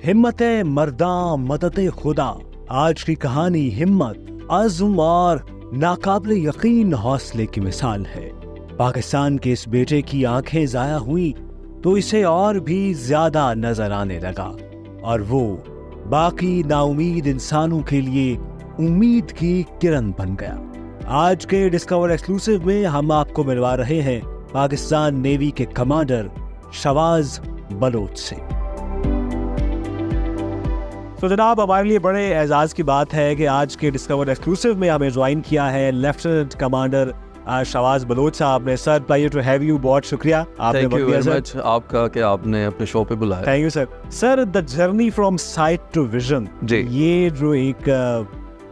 हिम्मत मर्दा मदद खुदा। आज की कहानी हिम्मत, अज़्म और नाकाबिले यकीन हौसले की मिसाल है। पाकिस्तान के इस बेटे की आंखें जाया हुई तो इसे और भी ज्यादा नजर आने लगा और वो बाकी नाउमीद इंसानों के लिए उम्मीद की किरण बन गया। आज के डिस्कवर एक्सक्लूसिव में हम आपको मिलवा रहे हैं पाकिस्तान नेवी के कमांडर शवाज बलोच से। तो जनाब, हमारे लिए बड़े एजाज की बात है कि आज के डिस्कवर एक्सक्लूसिव में हमें ज्वाइन किया है लेफ्टिनेंट कमांडर शवाज बलोच साहब ने। Sir, pleasure to have you, बहुत शुक्रिया आपने थैंक यू वेरी मच आपका कि आपने अपने शो पे बुलाया। Thank you sir. Sir, the journey from sight to vision, ये जो एक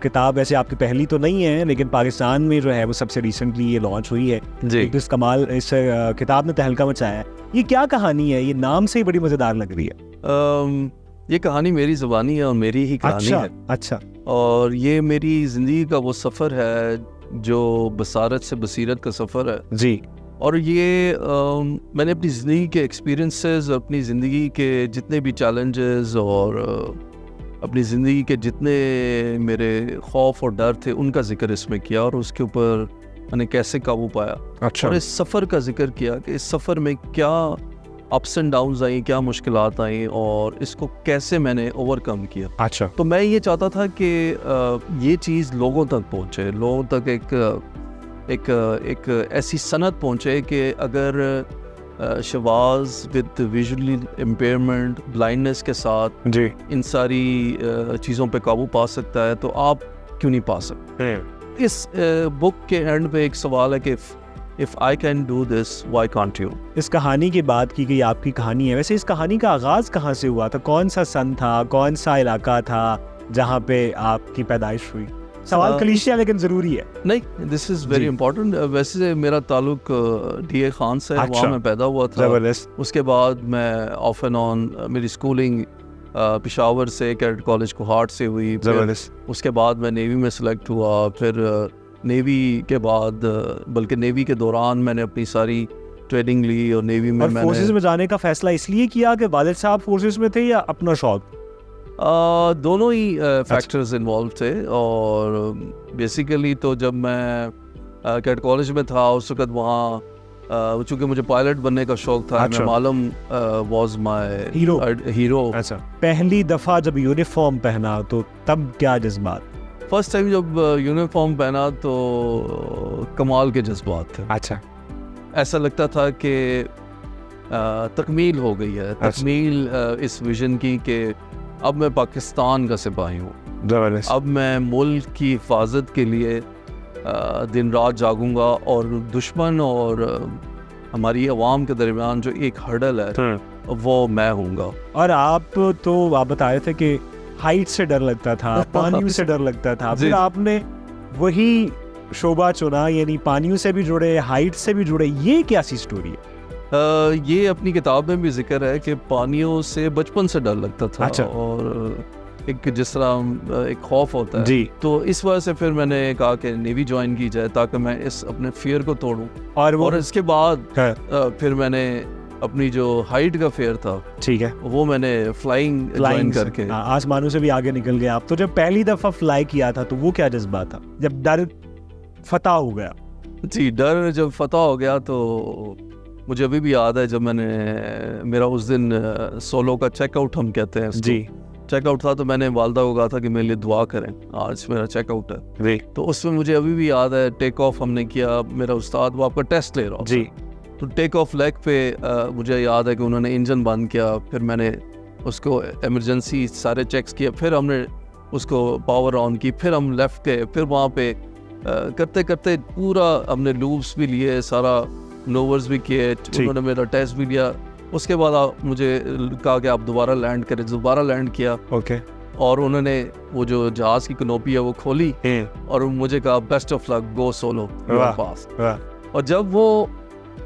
किताब वैसे आपकी पहली तो नहीं है, लेकिन पाकिस्तान में जो है वो सबसे रिसेंटली ये लॉन्च हुई है जी। इस कमाल इस किताब ने तहलका मचाया है। ये क्या कहानी है? ये नाम से ही बड़ी मजेदार लग रही है। ये कहानी मेरी ज़ुबानी है और मेरी ही कहानी है। अच्छा। और ये मेरी ज़िंदगी का वो सफ़र है जो बसारत से बसीरत का सफ़र है जी। और ये मैंने अपनी ज़िंदगी के एक्सपीरियंसेस, अपनी ज़िंदगी के जितने भी चैलेंजेस और अपनी ज़िंदगी के जितने मेरे खौफ और डर थे उनका जिक्र इसमें किया और उसके ऊपर मैंने कैसे काबू पाया। अच्छा। और इस सफ़र का जिक्र किया कि इस सफ़र में क्या अप्स एंड डाउन्स आई, क्या मुश्किलात आई और इसको कैसे मैंने ओवरकम किया। अच्छा। तो मैं ये चाहता था कि ये चीज़ लोगों तक पहुँचे, लोगों तक एक ऐसी सनत पहुँचे कि अगर Shawaz with visually impairment, blindness के साथ जी इन सारी चीज़ों पे काबू पा सकता है तो आप क्यों नहीं पा सकते। इस बुक के एंड पे एक सवाल है कि If I can do this, why can't you? इस कहानी की बात की गई, आपकी कहानी है। वैसे इस कहानी का आगाज कहाँ से हुआ था? कौन सा सन था, कौन सा इलाका था जहाँ पे आपकी पैदाइश हुई? सवाल क्लीशे लेकिन जरूरी है। नहीं, दिस इज वेरी इंपॉर्टेंट। वैसे मेरा ताल्लुक DA खान से है। वहाँ मैं पैदा हुआ था। जबरदस्त। उसके बाद मैं ऑफ एंड ऑन मेरी स्कूलिंग पेशावर से कैडेट कॉलेज कोहाट से हुई। जबरदस्त। उसके बाद मैं नेवी में सेलेक्ट हुआ। फिर नेवी के बाद, बल्कि नेवी के दौरान मैंने अपनी सारी ट्रेनिंग ली और नेवी में मैंने फोर्सेस में जाने का फैसला इसलिए किया कि वालिद साहब फोर्सेस में थे या अपना शौक? दोनों ही फैक्टर्स इन्वॉल्व थे। और बेसिकली तो जब मैं कैडेट कॉलेज में था उस वक्त वहाँ चूँकि मुझे पायलट बनने का शौक था। मैं मालूम वाज माय हीरो। अच्छा। पहली दफ़ा जब यूनिफॉर्म पहना तो तब क्या जज्बात? फर्स्ट टाइम जब यूनिफॉर्म पहना तो कमाल के जज्बात थे। अच्छा। ऐसा लगता था कि तकमील हो गई है। तकमील इस विजन की कि अब मैं पाकिस्तान का सिपाही हूँ। अब मैं मुल्क की हिफाजत के लिए दिन रात जागूंगा और दुश्मन और हमारी अवाम के दरमियान जो एक हर्डल है वो मैं हूँगा। और आप बता रहे थे कि हाइट से डर लगता था, पानियों से डर लगता था, फिर आपने वही शोभा चुना, यानी पानियों से भी जुड़े, हाइट से भी जुड़े। ये क्या सी स्टोरी है? ये अपनी किताब में भी जिक्र है कि पानियों से बचपन से डर लगता था। अच्छा। और एक जिस तरह एक खौफ होता है जी। तो इस वजह से फिर मैंने कहा कि नेवी ज्वाइन की जाए ताकि मैं इस अपने फियर को तोड़ूं। और इसके बाद फिर मैंने अपनी जो हाइट का फेयर था, ठीक है, वो मैंने फ्लाइंग ज्वाइन करके आसमानों से भी आगे निकल गया आप। तो जब पहली दफा फ्लाई किया था तो वो क्या जज्बा था जब डर फतह हो गया? जी, डर जब फतह हो गया तो मुझे अभी भी याद है जब मेरा उस दिन सोलो का चेकआउट हम कहते हैं जी, चेकआउट था। तो मैंने वालदा को कहा था कि मेरे लिए दुआ करें, आज मेरा चेकआउट है। तो उसमें मुझे अभी भी याद है टेक ऑफ हमने किया, मेरा उस्ताद वो आपका टेस्ट ले रहा जी। तो टेक ऑफ लेग पे मुझे याद है कि उन्होंने इंजन बंद किया, फिर मैंने उसको इमरजेंसी सारे चेक्स किए, फिर हमने उसको पावर ऑन की, फिर हम लेफ्ट गए, फिर वहाँ पे करते करते पूरा हमने लूप्स भी लिए, सारा नोवर्स भी किए, उन्होंने मेरा टेस्ट भी लिया। उसके बाद मुझे कहा कि आप दोबारा लैंड करें, दोबारा लैंड किया। ओके। और उन्होंने वो जो जहाज़ की कनोपी है वो खोली और मुझे कहा best of luck, go solo pass. और जब वो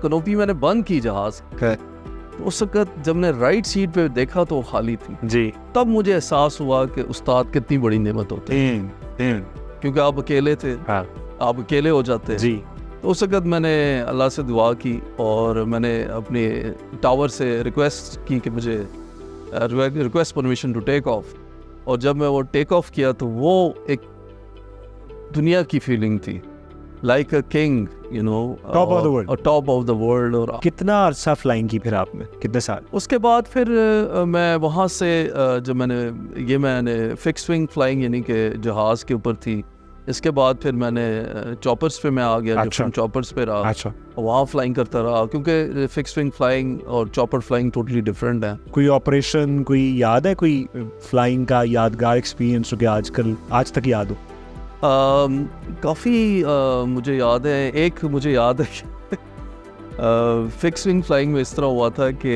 कनोपी मैंने बंद की जहाज, तो उस वक्त जब मैंने राइट सीट पे देखा तो खाली थी जी। तब मुझे एहसास हुआ कि उस्ताद कितनी बड़ी नेमत होती है, क्योंकि आप अकेले थे। आप अकेले हो जाते जी। तो उस वक्त मैंने अल्लाह से दुआ की और मैंने अपने टावर से रिक्वेस्ट की कि मुझे request permission to take off. और जब मैं वो टेक ऑफ किया तो वो एक दुनिया की फीलिंग थी, like a king, you know, top of the world, और टॉप ऑफ द वर्ल्ड। और कितना अरसा फ्लाइंग की फिर आपने, कितने साल? उसके बाद फिर मैं वहाँ से जब मैंने फिक्स विंग फ्लाइंग यानी कि जहाज़ के ऊपर थी, इसके बाद फिर मैंने चॉपर्स पे मैं आ गया, डिफरेंट चॉपर्स पे रहा, अच्छा, वहाँ फ्लाइंग करता रहा, क्योंकि फिक्स विंग फ्लाइंग और चॉपर फ्लाइंग टोटली डिफरेंट है। कोई ऑपरेशन, कोई याद है, कोई फ्लाइंग का यादगार एक्सपीरियंस जो कि आज तक याद हो? काफ़ी मुझे याद है। एक मुझे याद है फिक्स विंग फ्लाइंग में इस तरह हुआ था कि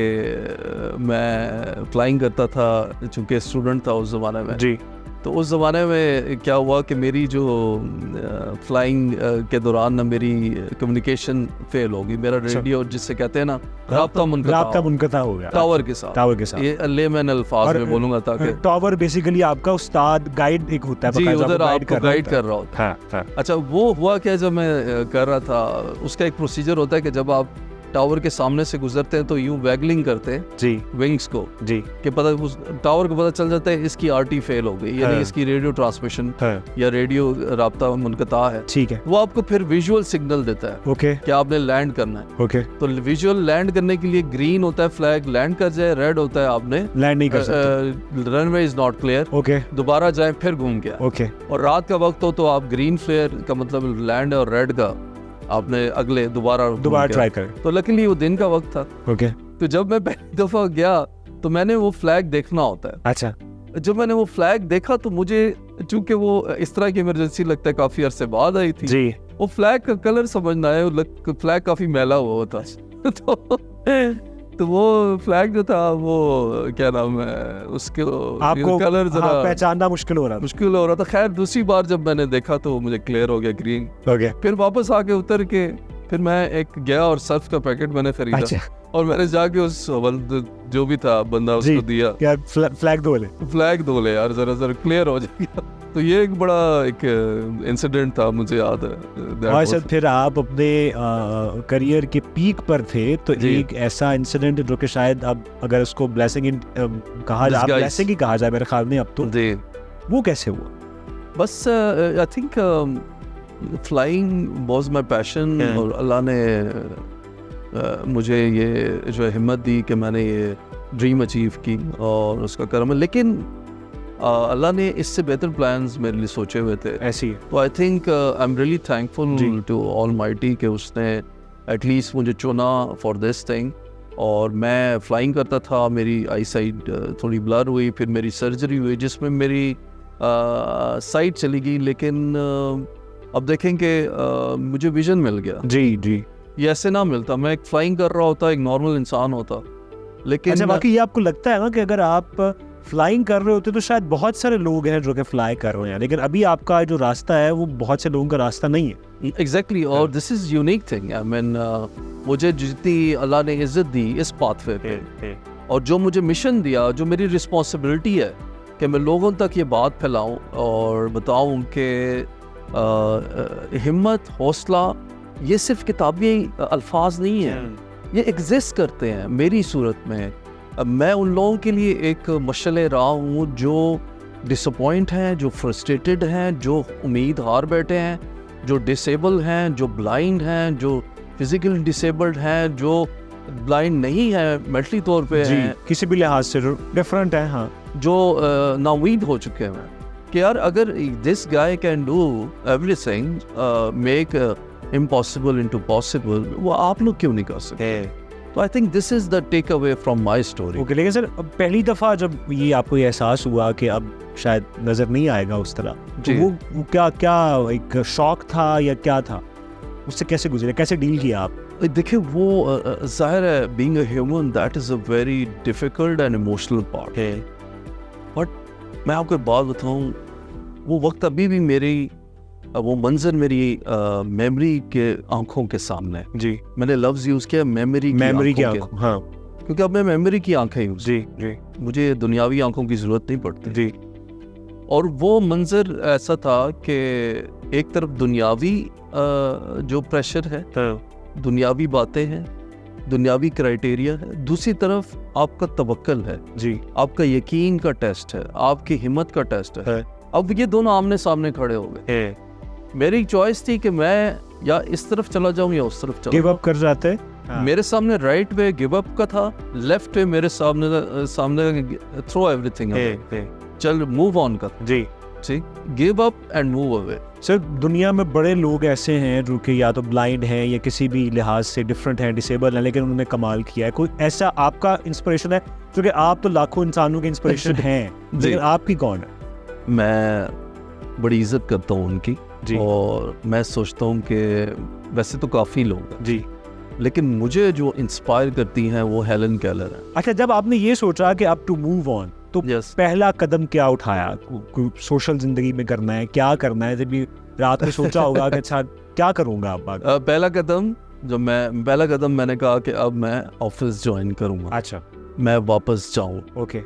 मैं फ्लाइंग करता था, चूँकि स्टूडेंट था उस ज़माने में जी। तो उस ज़माने में क्या हुआ कि मेरी जो फ्लाइंग के दौरान ना मेरी कम्युनिकेशन फेल हो गई। मेरा रेडियो जिससे कहते हैं ना राब्ता मुनक़ता हो गया टावर के साथ। ये लेमन अल्फाज में बोलूँगा ताकि टावर बेसिकली आपका उस्ताद गाइड एक होता है, जी, उधर आपको गाइड कर रहा होता है। हाँ। अच्छा, वो हुआ क्या, जब मैं कर रहा था उसका एक प्रोसीजर होता है कि जब आप टावर के सामने से गुजरते हैं तो यूं वैगलिंग करते हैं जी विंग्स को जी, कि पता उस टावर को पता चल जाता है इसकी आरटी फेल हो गई, यानी इसकी रेडियो ट्रांसमिशन या रेडियो राब्ता मुनक़ता है। ठीक है, वो आपको फिर विजुअल सिग्नल देता है, ओके, कि आपने लैंड करना है। ओके, तो विजुअल लैंड करने के लिए ग्रीन होता है फ्लैग, लैंड कर जाए, रेड होता है आपने लैंड नहीं कर सकते, runway is not clear, okay, दोबारा जाए फिर घूम गया, ओके। और रात का वक्त हो तो आप ग्रीन फ्लेयर का मतलब लैंड और रेड का आपने अगले दोबारा ट्राई करें। तो लकीली वो दिन का वक्त था, ओके। तो जब मैं पहली दफा गया तो मैंने वो फ्लैग देखना होता है। अच्छा, जब मैंने वो फ्लैग देखा तो मुझे, चूंकि वो इस तरह की इमरजेंसी लगता है काफी अरसे बाद आई थी जी, वो फ्लैग का कलर समझना है, फ्लैग काफी मैला हुआ था तो वो फ्लैग जो था वो क्या नाम है उसके, आपको कलर जरा पहचानना मुश्किल हो रहा था। खैर दूसरी बार जब मैंने देखा तो मुझे क्लियर हो गया, ग्रीन हो गया। फिर वापस आके उतर के फिर मैं एक गया और सर्फ का पैकेट मैंने खरीदा। अच्छा। और मैंने जाके उस जो भी था बंदा उसको दिया, यार फ्लैग धो ले यार, जरा क्लियर हो जाएगा। तो ये एक बड़ा एक इंसिडेंट था, मुझे याद है। और सर फिर आप अपने करियर के पीक पर थे तो एक ऐसा इंसिडेंट जो कि शायद अब अगर उसको ब्लेसिंग कहा जाए, ब्लेसिंग ही कहा जाए मेरे ख्याल में अब तो, वो कैसे हुआ? बस I think flying was my passion, और अल्लाह ने मुझे ये जो हिम्मत दी कि मैंने ये ड्रीम अचीव की और उसका करम। लेकिन अल्लाह ने इससे बेहतर प्लान्स मेरे लिए सोचे हुए थे ऐसी। तो I think I am really thankful to almighty कि उसने एटलीस्ट मुझे चुना फॉर दिस थिंग। और मैं फ्लाइंग करता था, मेरी आई साइट थोड़ी ब्लर हुई, फिर मेरी सर्जरी हुई जिसमें मेरी साइट चली गई, लेकिन अब देखें कि मुझे विजन मिल गया। जी, ये ऐसे ना मिलता, मैं एक फ्लाइंग कर रहा होता, एक नॉर्मल इंसान होता। लेकिन अच्छा, बाकी ये आपको लगता है ना कि अगर आप फ्लाइंग कर रहे होते तो शायद बहुत सारे लोग हैं जो कि फ्लाई कर रहे हैं, लेकिन अभी आपका जो रास्ता है वो बहुत से लोगों का रास्ता नहीं है। एग्जैक्टली, और this is unique thing. I mean मुझे जितनी अल्लाह ने इज्जत दी इस पाथवे पे, और जो मुझे मिशन दिया, जो मेरी रिस्पॉन्सिबिलिटी है कि मैं लोगों तक ये बात फैलाऊं और बताऊं कि हिम्मत, हौसला ये सिर्फ किताबी अल्फाज नहीं है, ये एग्जिस्ट करते हैं मेरी सूरत में। मैं उन लोगों के लिए एक मशअले राह हूँ जो डिसअपॉइंट हैं, जो फ्रस्ट्रेटेड हैं, जो उम्मीद हार बैठे हैं, जो डिसेबल हैं, जो ब्लाइंड हैं, जो फिजिकल डिसेबल्ड हैं, जो ब्लाइंड नहीं है मेंटली तौर पे हैं, किसी भी लिहाज से डिफरेंट है, हाँ, जो नाउमीद हो चुके हैं कि यार अगर this guy can do everything, make impossible into possible, वो आप लोग क्यों नहीं कर सकते? तो I think this is the take away from my story. Okay, लेकिन सर पहली दफ़ा जब ये आपको ये एहसास हुआ कि अब शायद नज़र नहीं आएगा उस तरह, तो वो क्या एक शौक था या क्या था, उससे कैसे गुजरे, कैसे डील किया आप? देखिए, वो ज़ाहिर है, being a human that is a very difficult and emotional part है। बट मैं आपको एक बात बताऊँ, वो वक्त अभी भी मेरी वो मंजर मेरी मेमोरी के आंखों के सामने। जी, मैंने लफ्ज़ यूज़ किया मेमोरी की आंखों, हाँ, क्योंकि अब मैं मेमोरी की आंखें यूज़, जी, मुझे दुनियावी आंखों की ज़रूरत नहीं पड़ती। जी, और वो मंजर ऐसा था कि एक तरफ दुनियावी जो प्रेशर है, दुनियावी बातें हैं, दुनियावी क्राइटेरिया है, दूसरी तरफ आपका तवक्कल है जी, आपका यकीन का टेस्ट है, आपकी हिम्मत का टेस्ट है। अब ये दोनों आमने सामने खड़े हो गए। मेरी चॉइस थी कि मैं या इस तरफ चला जाऊं या उस तरफ चला गिव अप कर जाते। मेरे सामने राइट वे गिव अप का था, लेफ्ट वे मेरे सामने थ्रो एवरीथिंग चल मूव ऑन का जी, give up and move away. Sir दुनिया में बड़े लोग ऐसे हैं जो कि या तो ब्लाइंड हैं या किसी भी लिहाज से डिफरेंट हैं, डिसेबल हैं, लेकिन उन्होंने कमाल किया है। कोई ऐसा आपका इंस्पिरेशन है? क्योंकि आप तो लाखों इंसानों के इंस्पिरेशन हैं, लेकिन आपकी कौन है? मैं बड़ी इज्जत करता हूँ उनकी जी, और मैं सोचता हूँ कि वैसे तो काफ़ी लोग हैं जी, लेकिन मुझे जो इंस्पायर करती हैं वो हेलन केलर है। अच्छा, जब आपने ये सोचा कि अब टू मूव ऑन, तो पहला कदम क्या उठाया? कोई सोशल जिंदगी में करना है, क्या करना है? जब रात में सोचा होगा कि अच्छा क्या करूंगा अब आगे? पहला कदम मैंने कहा कि अब मैं ऑफिस ज्वाइन करूंगा। अच्छा, मैं वापस जाऊं। ओके,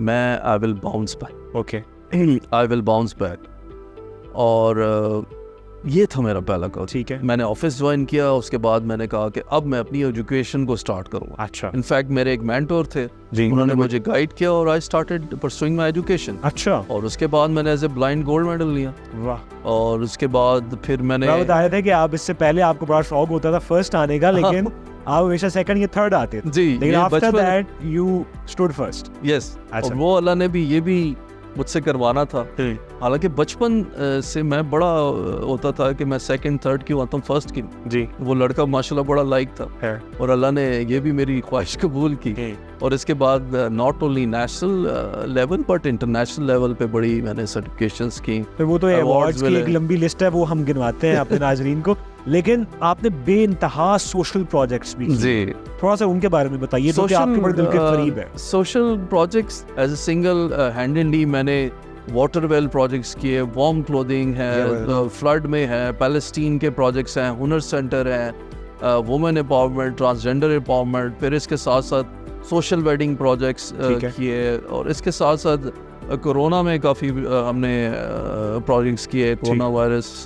मैं I will bounce back. Okay, I will bounce back. और ये था मेरा पहला कदम। ठीक है, मैंने ऑफिस ज्वाइन किया, उसके बाद मैंने कहा कि अब मैं अपनी एजुकेशन को स्टार्ट करूंगा। अच्छा, इनफैक्ट मेरे एक मेंटोर थे जी, उन्होंने मुझे गाइड किया और I started pursuing my education. अच्छा, और उसके बाद मैंने as a blind gold medal लिया। वाह। और उसके बाद फिर मैंने बताया था कि आप इससे पहले आपको बड़ा शौक होता था फर्स्ट आने का, लेकिन आप हमेशा सेकंड या थर्ड आते थे। जी, लेकिन after that you stood first. Yes, अच्छा, और वो अल्लाह ने भी ये भी मुझसे करवाना था। हालांकि बचपन से मैं बड़ा होता था कि मैं सेकंड थर्ड क्यों आता हूँ, फर्स्ट की जी, वो लड़का माशाल्लाह बड़ा लाइक था है। और अल्लाह ने ये भी मेरी ख्वाहिश कबूल की। और इसके बाद not only national level but international level पे बड़ी मैंने सर्टिफिकेशंस की। तो वो तो अवार्ड्स की एक लंबी लिस्ट है, वो हम गिनवाते हैं अपने नाजरीन को, लेकिन आपने बेइंतहा सोशल प्रोजेक्ट्स भी जी, थोड़ा सा उनके बारे में बताइए, जो कि आपके बड़े दिल के करीब है। Social projects as a single handedly मैंने वाटर वेल प्रोजेक्ट्स किए, वार्म क्लोथिंग है, फ्लड में है, पैलेस्टीन के प्रोजेक्ट्स हैं, हुनर सेंटर है, वुमेन एम्पावरमेंट, ट्रांसजेंडर एम्पावरमेंट, फिर इसके साथ साथ सोशल वेडिंग प्रोजेक्ट्स किए। और इसके साथ साथ कोरोना में काफ़ी हमने प्रोजेक्ट्स किए। कोरोना वायरस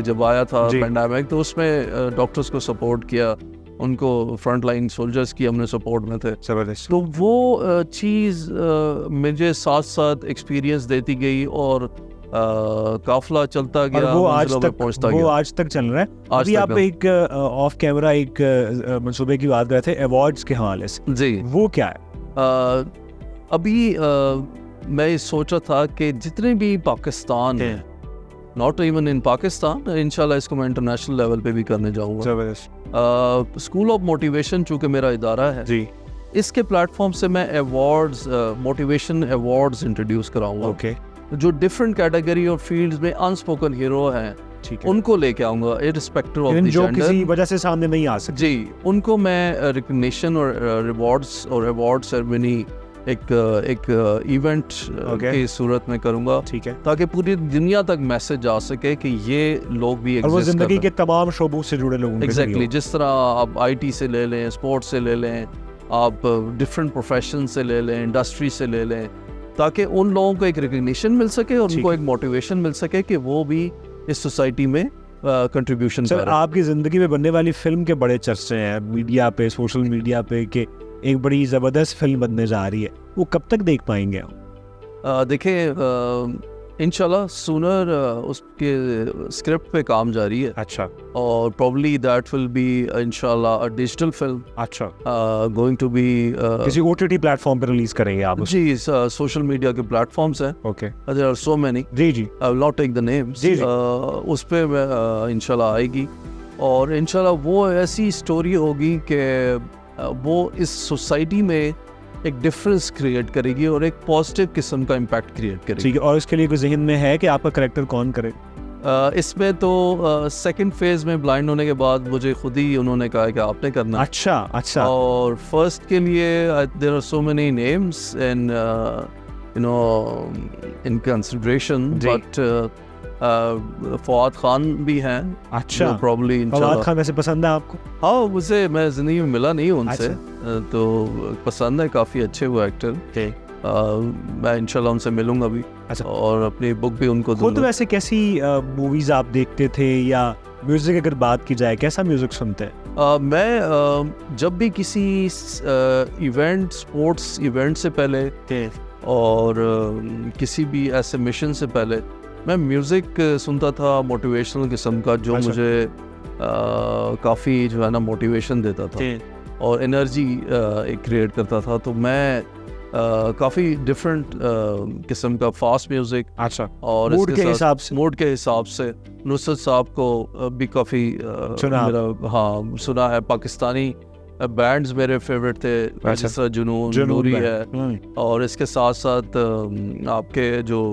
जब आया था पेंडेमिक, तो उसमें डॉक्टर्स को सपोर्ट किया, उनको फ्रंट लाइन सोल्जर्स की हमने सपोर्ट में थे। जबरदस्त। तो वो चीज़ मुझे साथ साथ एक्सपीरियंस देती गई और काफिला चलता गया, और वो आज तक पहुंचता गया। आज तक चल रहा है। अभी आप एक ऑफ कैमरा एक मंसूबे की बात कर रहे थे अवार्ड्स के हवाले से, जी, वो क्या है? अभी मैं सोचा था कि जितने भी पाकिस्तान है, नॉट इवन इन पाकिस्तान, इंशाल्लाह इसको मैं इंटरनेशनल लेवल पे भी करने जाऊंगा। जबरदस्त। स्कूल ऑफ मोटिवेशन चूँकि मेरा इदारा है जी, इसके प्लेटफॉर्म से मैं अवार्ड्स, मोटिवेशन अवार्ड्स इंट्रोड्यूस कराऊंगा। ओके, जो डिफरेंट कैटेगरी और फील्ड्स में अनस्पोकन हीरो हैं, ठीक है, उनको लेके आऊंगा इररिस्पेक्टिव ऑफ द जो जेंडर, किसी वजह से सामने नहीं आ सकते। जी, उनको मैं रिकग्निशन और रिवॉर्ड्स और अवार्ड सेरेमनी एक इवेंट की सूरत में करूंगा, ठीक है, ताकि पूरी दुनिया तक मैसेज जा सके कि ये लोग भी और वो एग्जिस्ट जिंदगी के तमाम शोबों से जुड़े लोगों के एग्जैक्टली, जिस तरह आप आईटी से ले लें, स्पोर्ट्स से ले लें, आप डिफरेंट प्रोफेशन से ले लें, इंडस्ट्री से ले लें, ताकि उन लोगों को एक रिकग्निशन मिल सके और उनको एक मोटिवेशन मिल सके कि वो भी इस सोसाइटी में कंट्रीब्यूशन कर। आपकी जिंदगी में बनने वाली फिल्म के बड़े चर्चे हैं मीडिया पे, सोशल मीडिया पे, कि एक बड़ी जबरदस्त फिल्म बनने जा रही है, वो कब तक देख पाएंगे हम? देखिए, इंशाल्लाह सूनर उसके स्क्रिप्ट पे काम जारी है। अच्छा, और प्रॉब्ली दैट विल बी इंशाल्लाह अ डिजिटल फिल्म। अच्छा, गोइंग टू बी किसी ओटीटी प्लेटफॉर्म पे रिलीज करेंगे आप? जी, सोशल मीडिया के प्लेटफॉर्म्स हैं, okay, there are so many, जी जी, I will not take the names, जी जी, उस पे इंशाल्लाह आएगी। और इंशाल्लाह वो ऐसी स्टोरी होगी कि वो इस सोसाइटी में एक डिफरेंस क्रिएट करेगी और एक पॉजिटिव किस्म का इम्पैक्ट क्रिएट करेगी। ठीक है, और इसके लिए कोई जहन में है कि आपका कैरेक्टर कौन करे? इसमें तो सेकंड फेज में ब्लाइंड होने के बाद मुझे खुद ही उन्होंने कहा कि आपने करना। अच्छा, अच्छा, और फर्स्ट के लिए there are so many names in you know in consideration, but Fawad Khan भी हैं। अच्छा, प्रॉब्ली फवाद खान वैसे पसंद है आपको? हाँ, मुझे मैं जिंदगी में मिला नहीं उनसे, अच्छा, तो पसंद है, काफ़ी अच्छे वो एक्टर। मैं इंशाल्लाह उनसे मिलूंगा भी। अच्छा। और अपनी बुक भी उनको खुद दूंगा। वैसे कैसी मूवीज आप देखते थे, या म्यूजिक अगर बात की जाए कैसा म्यूजिक सुनते हैं? मैं जब भी किसी इवेंट, स्पोर्ट्स इवेंट से पहले और किसी भी ऐसे मिशन से पहले मैं म्यूज़िक सुनता था मोटिवेशनल किस्म का, जो अच्छा। मुझे काफ़ी जो है ना मोटिवेशन देता था और एनर्जी एक क्रिएट करता था। तो मैं काफ़ी डिफरेंट किस्म का फास्ट म्यूज़िक अच्छा, और मूड इसके के साथ हिसाब से। मूड के हिसाब से नुसरत साहब को भी काफ़ी सुना मेरा हाँ सुना है। पाकिस्तानी बैंड्स मेरे फेवरेट थे, अच्छा। जिस तरह जुनून, नूरी है, और इसके साथ साथ आपके जो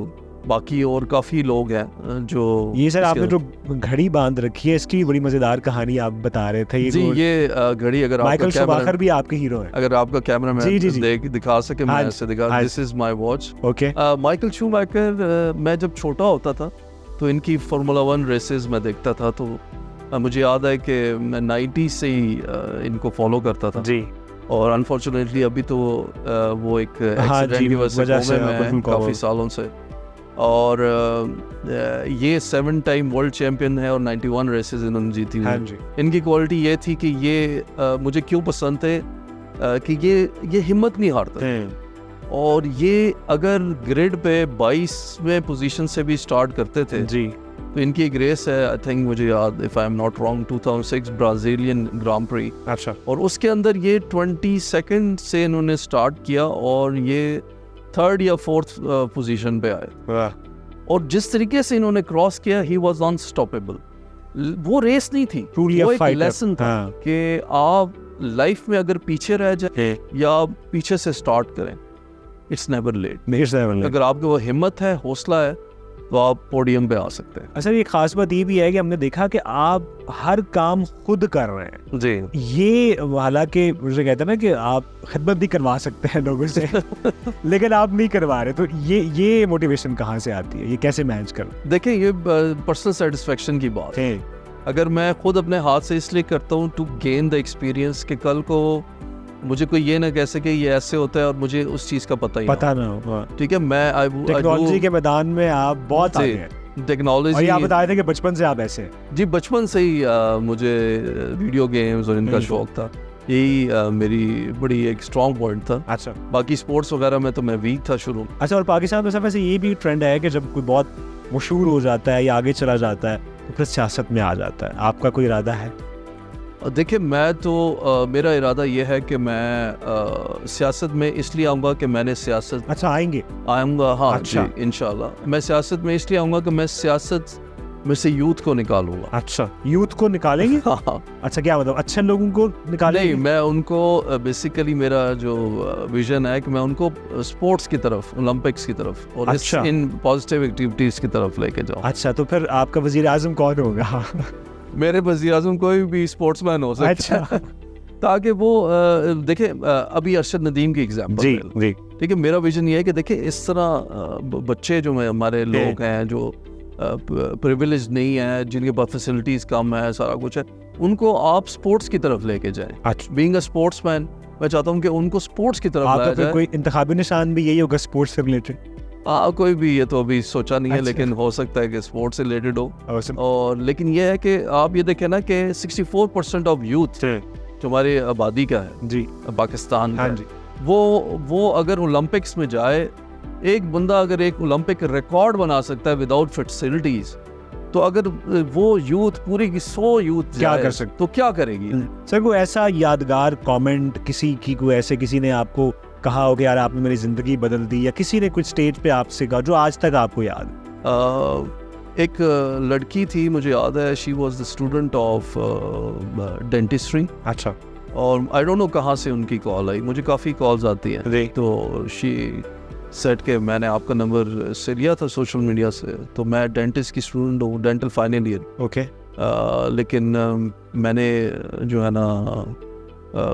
बाकी और काफ़ी लोग हैं जो ये सर आपने इसके- जो घड़ी बांध रखी है, इसकी बड़ी मजेदार कहानी आप बता रहे थे। जी ये घड़ी अगर माइकल आपका शुमाकर कैमरा भी आपके हीरो है। अगर आपका कैमरा जी, जी, जी। मैन दिखा सके, मैं हाँ, ऐसे दिखा, हाँ। This is my watch. Okay. Michael Schumacher, मैं जब छोटा होता था तो इनकी फार्मूला 1 रेसेस मैं देखता था। तो मुझे याद है कि मैं 90 से ही इनको फॉलो करता था। जी। और अनफॉर्चुनेटली अभी तो वो एक हाँ एक्सीडेंट जी, की वजह वजह से से कोमे में बिल्कुल हैं कोमा। काफ़ी सालों से। और ये 7 टाइम वर्ल्ड चैंपियन है और 91 रेसेस इन्होंने जीती हुई हाँ हैं। जी। इनकी क्वालिटी ये थी कि ये मुझे क्यों पसंद थे कि ये हिम्मत नहीं हारते। और ये अगर ग्रिड पे 22वें पोजीशन से भी स्टार्ट करते थे जी। तो इनकी एक रेस है, आई थिंक मुझे याद, if I am not wrong, 2006 Brazilian Grand Prix, अच्छा। और उसके अंदर ये 22nd से इन्होंने स्टार्ट किया और ये 3rd या 4th पोजीशन पे आए। वाह। और जिस तरीके से इन्होंने क्रॉस किया, ही वाज अनस्टॉपेबल। वो रेस नहीं थी, Truly a वो एक fighter। लेसन था हाँ। कि आप लाइफ में अगर पीछे रह जाए या पीछे से स्टार्ट करें, इट्स नेवर लेट। नहीं सर। अगर आपके वो हिम्मत है, हौसला है, तो आप पोडियम पे आ सकते हैं। अच्छा, ये खास बात ये भी है कि हमने देखा कि आप हर काम खुद कर रहे हैं। जी। ये हालांकि मुझे कहते हैं ना कि आप खिदमत भी करवा सकते हैं लोगों से लेकिन आप नहीं करवा रहे, तो ये मोटिवेशन कहाँ से आती है? ये कैसे मैनेज कर? देखिए, ये पर्सनल सेटिस्फेक्शन की बात है। अगर मैं खुद अपने हाथ से इसलिए करता हूँ टू गेन द एक्सपीरियंस, कि कल को मुझे कोई ये ना कह सके ये ऐसे होता है और मुझे उस चीज़ का पता ना हो। ठीक है, मैं टेक्नोलॉजी के मैदान में आप बहुत आगे हैं। टेक्नोलॉजी, और ये आप बता रहे थे कि बचपन से आप ऐसे हैं। जी बचपन से ही मुझे वीडियो गेम्स और इनका शौक था। यही मेरी बड़ी एक स्ट्रॉन्ग पॉइंट था। अच्छा। बाकी स्पोर्ट्स वगैरह में तो मैं वीक था शुरू। अच्छा, और पाकिस्तान में वैसे ये भी ट्रेंड है कि जब कोई बहुत मशहूर हो जाता है या आगे चला जाता है तो फिर सियासत में आ जाता है। आपका कोई इरादा है? देखिए, मैं तो मेरा इरादा ये है कि मैं सियासत में इसलिए आऊँगा कि मैंने सियासत अच्छा आएंगे आऊँगा। हाँ अच्छा। जी, इंशाल्लाह मैं सियासत में इसलिए आऊँगा कि मैं सियासत में से यूथ को निकालूंगा। अच्छा, यूथ को निकालेंगे? हाँ। अच्छा, क्या मतलब अच्छे लोगों को निकालेंगे? नहीं, मैं उनको बेसिकली मेरा जो विजन है कि मैं उनको स्पोर्ट्स की तरफ, ओलंपिक्स की तरफ और अच्छा। इन पॉजिटिव एक्टिविटीज की तरफ लेके जाऊँ। अच्छा, तो फिर आपका वजीर आजम कौन होगा? मेरे वज़ीर आज़म कोई भी स्पोर्ट्समैन हो सकता है। ताकि वो देखे, अभी अरशद नदीम की एग्जाम्पल जी जी। ठीक है, मेरा विजन ये है कि देखिए इस तरह बच्चे जो हमारे लोग हैं जो प्रिविलेज नहीं है, जिनके पास फैसिलिटीज़ कम है, सारा कुछ है, उनको आप स्पोर्ट्स की तरफ लेके जाएं। अच्छा। बीइंग अ स्पोर्ट्समैन, मैं चाहता हूँ कि उनको स्पोर्ट्स की तरफ लाया आपका जाए। कोई इंतखाबी निशान भी यही होगा स्पोर्ट्स से रिलेटेड? कोई भी ये तो अभी सोचा नहीं है, अच्छा। लेकिन हो सकता है कि स्पोर्ट्स से रिलेटेड हो। Awesome। और लेकिन ये है कि आप ये देखें ना कि 64% ऑफ यूथ जो हमारी आबादी का है जी पाकिस्तान का, हाँ जी। वो अगर ओलंपिक्स में जाए, एक बंदा अगर एक ओलंपिक रिकॉर्ड बना सकता है विदाउट फैसिलिटीज, तो अगर वो यूथ पूरी की 100 यूथ क्या जाए, कर सकते? तो क्या करेगी? सर, कोई ऐसा यादगार कमेंट किसी ने आपको कहा हो कि यार आपने मेरी जिंदगी बदल दी, या किसी ने कुछ स्टेज पे आपसे कहा जो आज तक आपको याद? एक लड़की थी, मुझे याद है, she was the student of dentistry. अच्छा। और आई डोंट नो कहाँ से उनकी कॉल आई, मुझे काफ़ी कॉल्स आती हैं। तो शी सेट के मैंने आपका नंबर से लिया था सोशल मीडिया से, तो मैं डेंटिस्ट की स्टूडेंट हूँ, डेंटल फाइनल ईयर। ओके। लेकिन मैंने जो है ना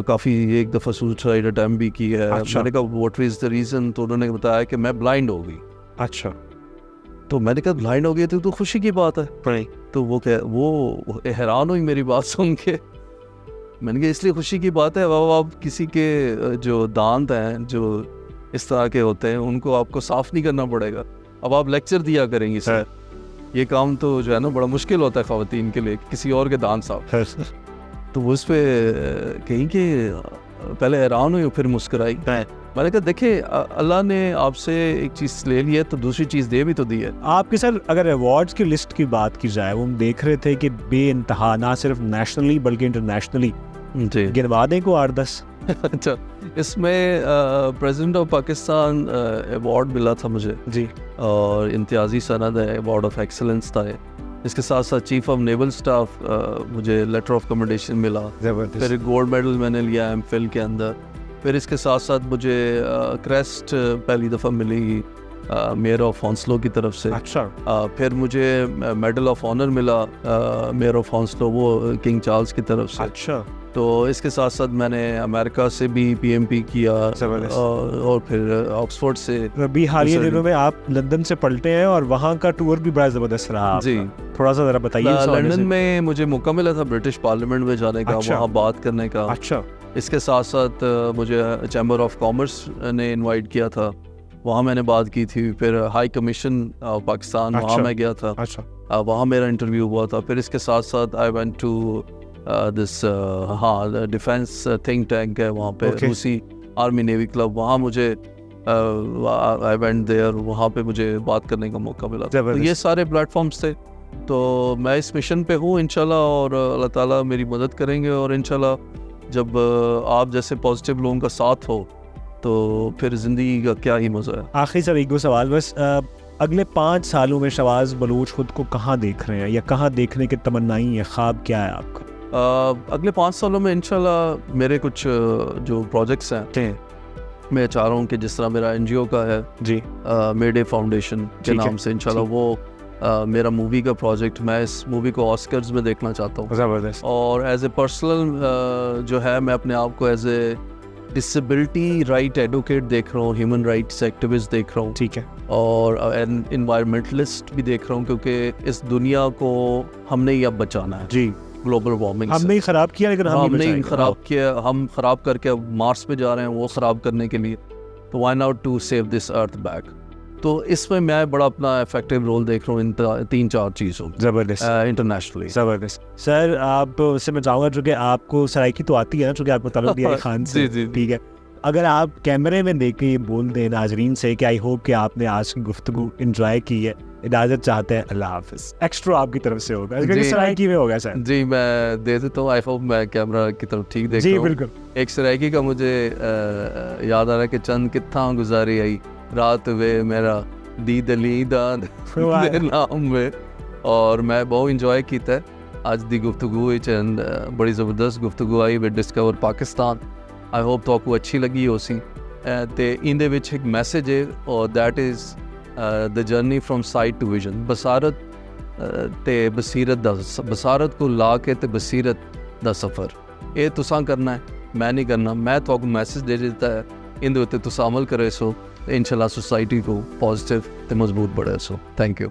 काफ़ी एक दफ़ा सुसाइड अटैम्प्ट भी की है। अच्छा। मैंने कहा व्हाट इज़ द रीज़न, तो उन्होंने बताया कि मैं ब्लाइंड हो गई। अच्छा। तो मैंने कहा ब्लाइंड हो गई तो खुशी की बात है। तो वो हैरान हुई मेरी बात सुन के। मैंने कहा इसलिए खुशी की बात है, अब आप किसी के जो दांत हैं, जो इस तरह के होते हैं, उनको आपको साफ़ नहीं करना पड़ेगा। अब आप लेक्चर दिया करेंगे सर, ये काम तो जो है ना बड़ा मुश्किल होता है ख़वातीन के लिए, किसी और के दान साफ। तो उस पर कहीं के पहले हैरान हुई फिर मुस्कुराई। मैंने कहा देखिए अल्लाह ने आपसे एक चीज़ ले ली है तो दूसरी चीज़ दे भी तो दी है। आपके सर अगर अवार्ड्स की लिस्ट की बात की जाए, वो हम देख रहे थे कि बेइंतहा ना सिर्फ नेशनली बल्कि इंटरनेशनली, जी गिनवा दें को 8-10। अच्छा, इसमें प्रेसिडेंट ऑफ पाकिस्तान अवार्ड मिला था मुझे जी, और इम्तियाजी सनद है, अवार्ड ऑफ एक्सेलेंस था। इसके साथ साथ चीफ ऑफ नेवल स्टाफ मुझे लेटर ऑफ कमेंडेशन मिला, फिर गोल्ड मेडल मैंने लिया एमफिल के अंदर। फिर इसके साथ साथ मुझे क्रेस्ट पहली दफ़ा मिली मेयर ऑफ हॉन्सलो की तरफ से। अच्छा। फिर मुझे मेडल ऑफ ऑनर मिला मेयर ऑफ हॉन्सलो, वो किंग चार्ल्स की तरफ से। अच्छा। तो इसके साथ साथ मैंने अमेरिका से भी पीएमपी किया और फिर ऑक्सफोर्ड से। अभी हालिया दिनों में आप लंदन से पलटे हैं और वहाँ का टूर भी बड़ा ज़बरदस्त रहा जी। थोड़ा सा ज़रा बताइए। लंदन में मुझे मौका मिला था ब्रिटिश पार्लियामेंट में जाने का, वहाँ बात करने का। अच्छा। इसके साथ साथ मुझे चैम्बर ऑफ कॉमर्स ने इनवाइट किया था, वहाँ मैंने बात की थी। फिर हाई कमीशन पाकिस्तान, वहाँ मैं गया था। अच्छा। वहाँ मेरा इंटरव्यू हुआ था। फिर इसके साथ साथ I went to this defence think tank है वहाँ पे, रूसी आर्मी नेवी क्लब, वहाँ मुझे आई वेंट देयर, वहाँ पे मुझे बात करने का मौका मिला। तो ये सारे प्लेटफॉर्म्स थे। तो मैं इस मिशन पे हूँ इंशाल्लाह, और अल्लाह ताला मेरी मदद करेंगे। और इंशाल्लाह जब आप जैसे पॉजिटिव लोगों का साथ हो तो फिर ज़िंदगी का क्या ही मज़ा है। आखिरी सर एक दो सवाल बस, अगले 5 सालों में शहबाज बलूच खुद को कहाँ देख रहे हैं या कहाँ देखने की तमन्नाई है, ख्वाब क्या है आपका? अगले 5 सालों में इंशाल्लाह मेरे कुछ जो प्रोजेक्ट्स हैं, मैं चाह रहा हूँ कि जिस तरह मेरा एनजीओ का है जी, मेडे फाउंडेशन के नाम से, इंशाल्लाह वो मेरा मूवी का प्रोजेक्ट, मैं इस मूवी को ऑस्कर्स में देखना चाहता हूँ। ज़बरदस्त। और एज ए पर्सनल जो है, मैं अपने आप को as a disability right advocate देख रहा हूँ, ह्यूमन राइट्स एक्टिविस्ट देख रहा हूँ। ठीक है। और एनवायरमेंटलिस्ट भी देख रहा हूँ, क्योंकि इस दुनिया को हमने ही अब बचाना है जी। ग्लोबल वार्मिंग हमने ही खराब किया, लेकिन हमने ही खराब किया, हम खराब करके अब मार्स पे जा रहे हैं वो खराब करने के लिए। तो why not to save this earth back. तो इसमें मैं बड़ा अपना इफेक्टिव रोल देख रहा हूँ इन 3-4 चीज़ों। ज़बरदस्त। इंटरनेशनली ज़बरदस्त। सर आप से मैं चाहूँगा, चूँकि आपको सराइकी तो आती है ना, चूँकि आपको ताल्लुक दिया खान से, ठीक है, अगर आप कैमरे में देख के ये बोल दें नाजरीन से कि आई होप कि आपने आज की गुफ्तगू एंजॉय की है, इजाज़त चाहते हैं, अल्लाह हाफिज़, एक्स्ट्रा आपकी तरफ से होगा, सराइकी में होगा सर। जी मैं दे देता हूँ। आई होप मैं कैमरा की तरफ ठीक देख रहा हूँ। जी बिल्कुल। एक सराइकी का मुझे याद आ रहा है कि चंद कित्था गुजारी आई रात वे मेरा दी दली दा नाम में, और मैं बहुत इंजॉय किया आज दी गुफ्तगू। चंद बड़ी ज़बरदस्त गुफ्तगू आई with discover Pakistan. I hope तो आपको अच्छी लगी हो सी। ते इंदे विच एक मैसेज है, और that is the journey from sight to vision. बसारत ते बसीरत दा, बसारत को ला के ते बसीरत दा सफ़र, ये तुसां करना है, मैं नहीं करना। मैं तो आपको मैसेज दे देता है, इंदे उत्ते तुसां अमल करे सो इंशाल्लाह सोसाइटी को पॉजिटिव ते मजबूत बढ़े सो। Thank you.